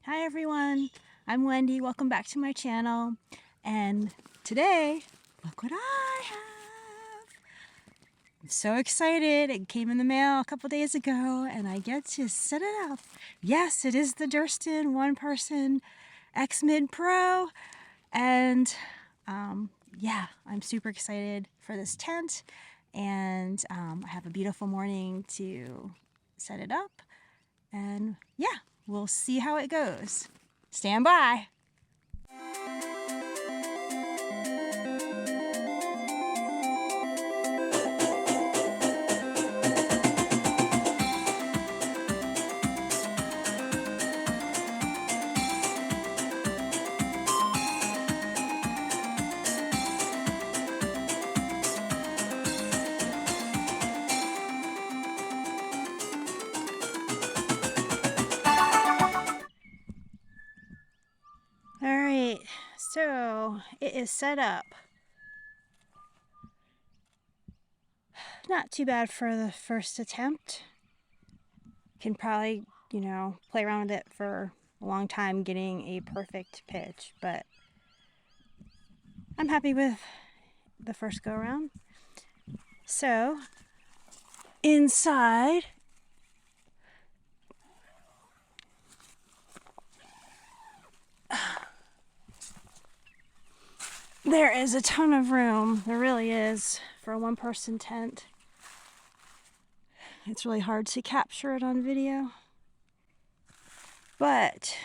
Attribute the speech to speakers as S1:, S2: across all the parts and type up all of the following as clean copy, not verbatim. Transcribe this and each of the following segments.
S1: Hi everyone, I'm Wendy. Welcome back to my channel. And today, look what I have. I'm so excited. It came in the mail a couple days ago and I get to set it up. Yes, it is the Durston Durston Xmid Pro. And yeah, I'm super excited for this tent. And I have a beautiful morning to set it up. And yeah, we'll see how it goes. Stand by. Alright, so it is set up. Not too bad for the first attempt. Can probably, play around with it for a long time getting a perfect pitch, but I'm happy with the first go around. So, inside, there is a ton of room. There really is for a one-person tent. It's really hard to capture it on video. But,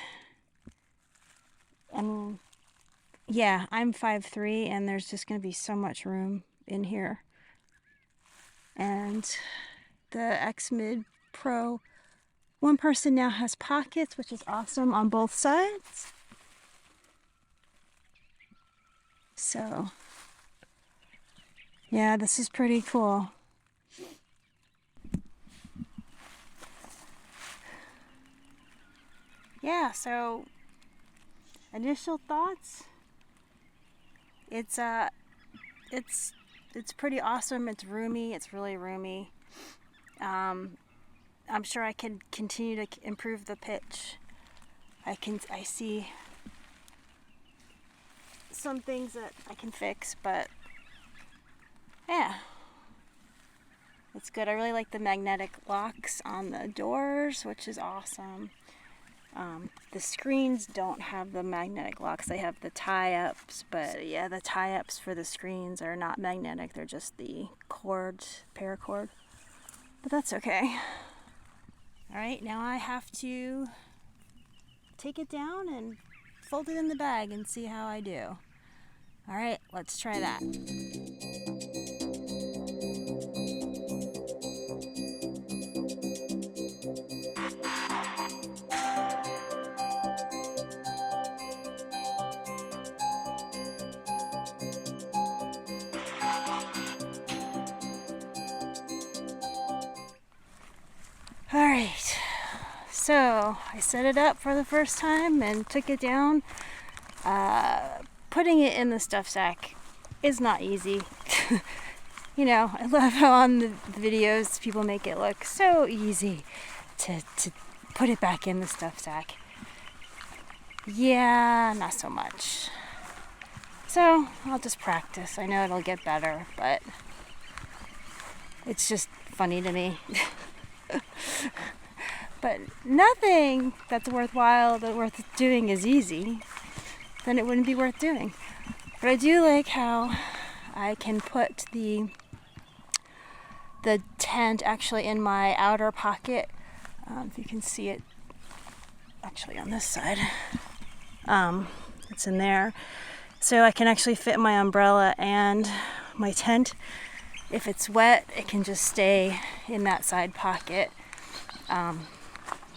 S1: yeah, I'm 5'3", and there's just going to be so much room in here. And the Xmid Pro one person now has pockets, which is awesome on both sides. So, yeah, this is pretty cool. Yeah, so initial thoughts. It's pretty awesome. It's roomy. It's really roomy. I'm sure I can continue to improve the pitch. I see some things that I can fix, but yeah, it's good. I really like the magnetic locks on the doors, which is awesome. The screens don't have the magnetic locks. They have the tie-ups, but yeah, the tie-ups for the screens are not magnetic. They're just the paracord. But that's okay. All right, now I have to take it down and fold it in the bag and see how I do. All right, let's try that. All right, so I set it up for the first time and took it down. Putting it in the stuff sack is not easy. I love how on the videos people make it look so easy to put it back in the stuff sack. Yeah, not so much. So I'll just practice. I know it'll get better, but it's just funny to me. But nothing that's worthwhile, that worth doing is easy. Then it wouldn't be worth doing. But I do like how I can put the tent actually in my outer pocket. If you can see it actually on this side. It's in there. So I can actually fit my umbrella and my tent. If it's wet, it can just stay in that side pocket.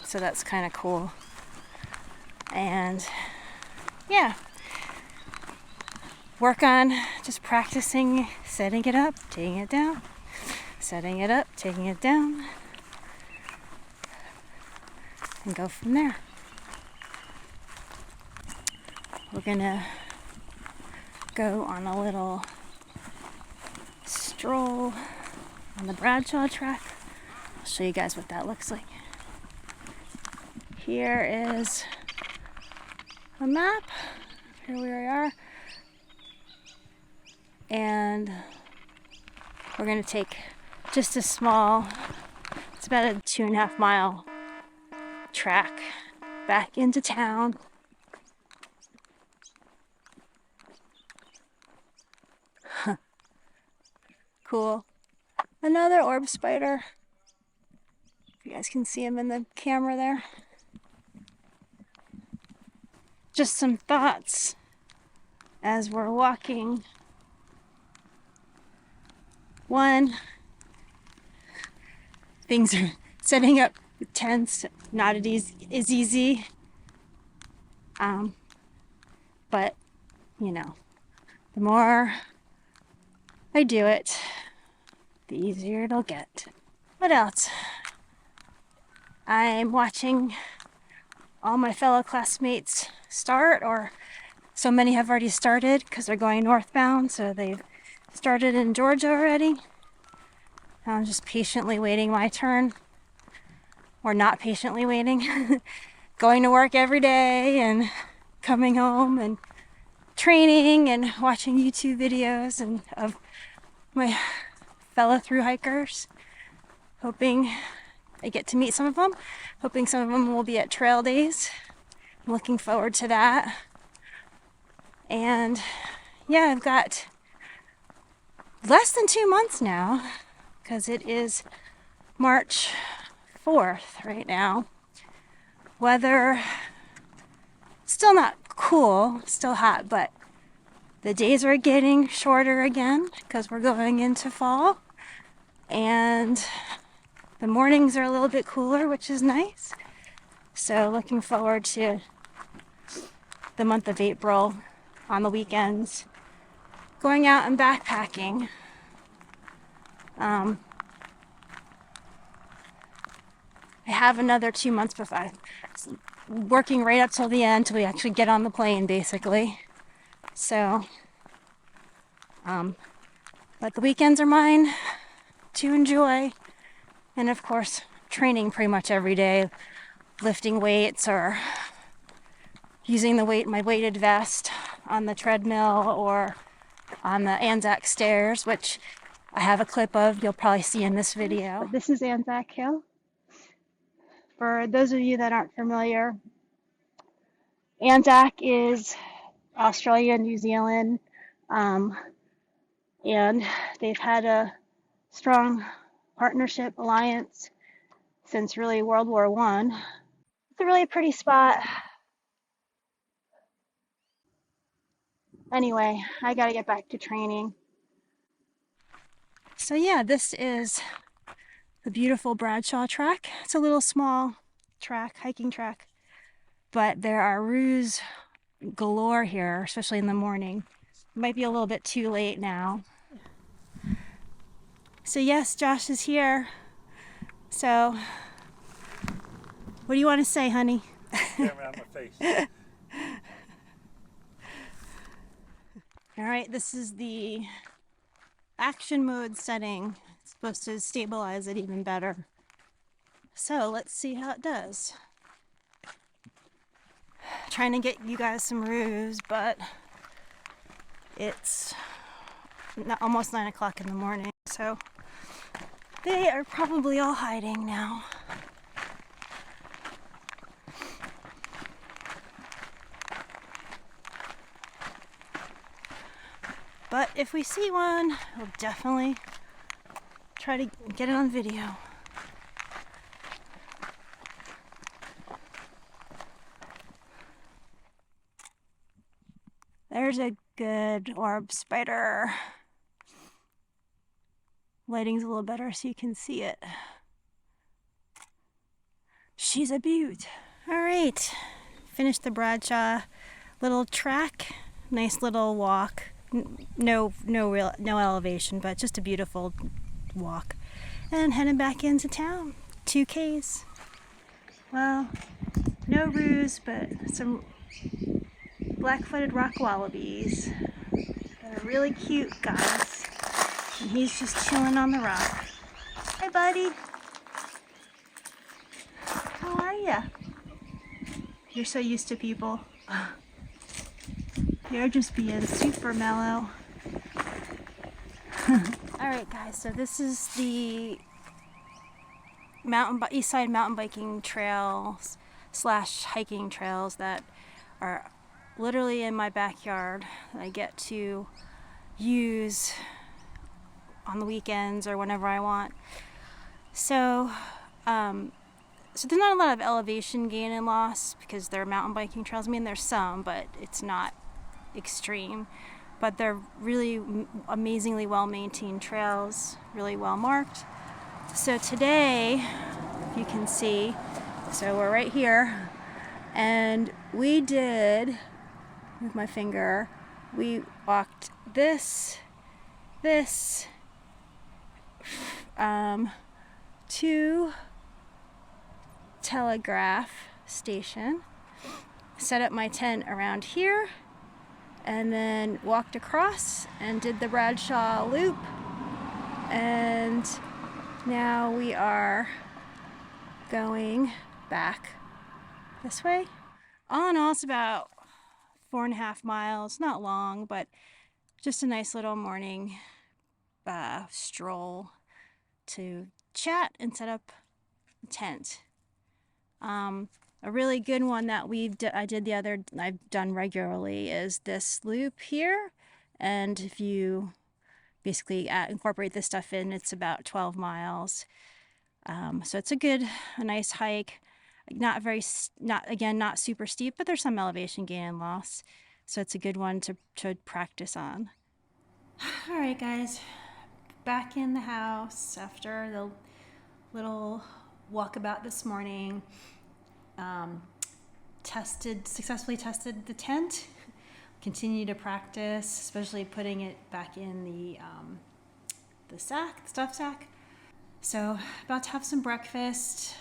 S1: So that's kind of cool. And yeah, work on just practicing setting it up, taking it down, setting it up, taking it down, and go from there. We're gonna go on a little stroll on the Bradshaw track. I'll show you guys what that looks like. Here is a map. Here we are. And we're gonna take just a small, it's about a 2.5 mile track back into town. Cool. Another orb spider. You guys can see him in the camera there. Just some thoughts as we're walking. One, things are setting up tents, not as easy. But, you know, the more I do it, the easier it'll get. What else? I'm watching all my fellow classmates start, or so many have already started because they're going northbound, so they've started in Georgia already. I'm just patiently waiting my turn, or not patiently waiting. Going to work every day and coming home and training and watching YouTube videos and of my fellow thru hikers, hoping I get to meet some of them, hoping some of them will be at trail days. I'm looking forward to that. And yeah, I've got less than 2 months now, because it is March 4th right now. Weather still not cool, still hot, but the days are getting shorter again because we're going into fall, and the mornings are a little bit cooler, which is nice. So looking forward to the month of April on the weekends, going out and backpacking. I have another 2 months before I'm working right up till the end, till we actually get on the plane, basically. So, but the weekends are mine to enjoy. And of course, training pretty much every day, lifting weights or using my weighted vest on the treadmill or on the Anzac stairs, which I have a clip of, you'll probably see in this video. This is Anzac Hill. For those of you that aren't familiar, Anzac is Australia and New Zealand, and they've had a strong partnership alliance since really World War I. It's a really pretty spot. Anyway, I gotta get back to training. So yeah, this is the beautiful Bradshaw track. It's a little small track, hiking track, but there are roos galore here, especially in the morning. It might be a little bit too late now. So yes, Josh is here. So, what do you want to say, honey?
S2: Camera on my face.
S1: All right, this is the action mode setting. It's supposed to stabilize it even better. So let's see how it does. Trying to get you guys some roos, but it's almost 9 o'clock in the morning, so they are probably all hiding now. But if we see one, we'll definitely try to get it on video. There's a good orb spider. Lighting's a little better so you can see it. She's a beaut. All right, finished the Bradshaw little track. Nice little walk. No elevation, but just a beautiful walk. And heading back into town. 2 Ks. Well, no roos, but some black-footed rock wallabies. They're really cute guys. And he's just chilling on the rock. Hi, buddy. How are ya? You're so used to people. You're just being super mellow. Alright guys, so this is the east side mountain biking trails slash hiking trails that are literally in my backyard that I get to use on the weekends or whenever I want. So there's not a lot of elevation gain and loss because they're mountain biking trails. I mean, there's some, but it's not extreme. But they're really amazingly well maintained trails, really well marked. So today, if you can see, so we're right here, and we did, with my finger, we walked this, to Telegraph Station, set up my tent around here, and then walked across and did the Bradshaw loop, and now we are going back this way. All in all, it's about 4.5 miles, not long, but just a nice little morning stroll to chat and set up a tent. A really good one that I've done regularly is this loop here, and if you basically incorporate this stuff in, it's about 12 miles. So it's a nice hike. Not super steep, but there's some elevation gain and loss. So it's a good one to practice on. All right, guys, back in the house after the little walkabout this morning. Successfully tested the tent. Continue to practice, especially putting it back in the stuff sack. So about to have some breakfast,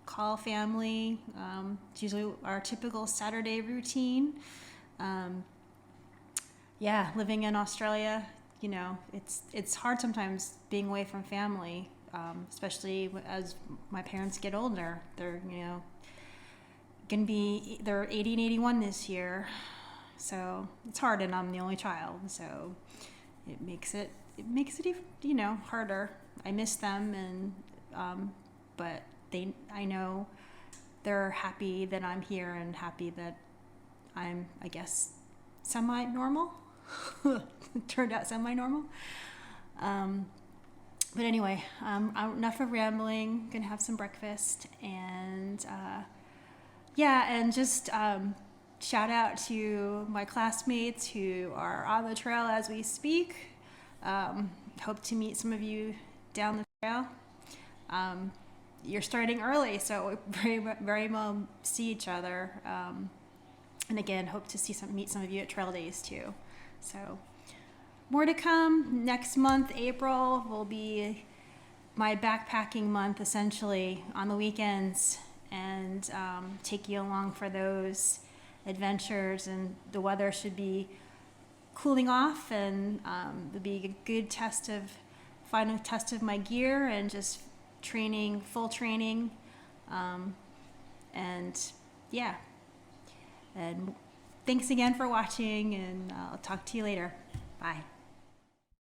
S1: call family. It's usually our typical Saturday routine. Living in Australia, it's hard sometimes being away from family, especially as my parents get older. They're they're 80 and 81 this year, so it's hard, and I'm the only child, so it makes it even harder. I miss them, and but I know they're happy that I'm here and happy that I'm, I guess, semi-normal. Turned out semi-normal. But anyway, enough of rambling. Gonna have some breakfast, and and just shout out to my classmates who are on the trail as we speak. Hope to meet some of you down the trail. You're starting early, so we very well see each other. And again, hope to meet some of you at trail days too. So more to come. Next month, April, will be my backpacking month, essentially, on the weekends, and take you along for those adventures. And the weather should be cooling off, and it'll be a good final test of my gear, and just full training, and thanks again for watching, and I'll talk to you later. Bye.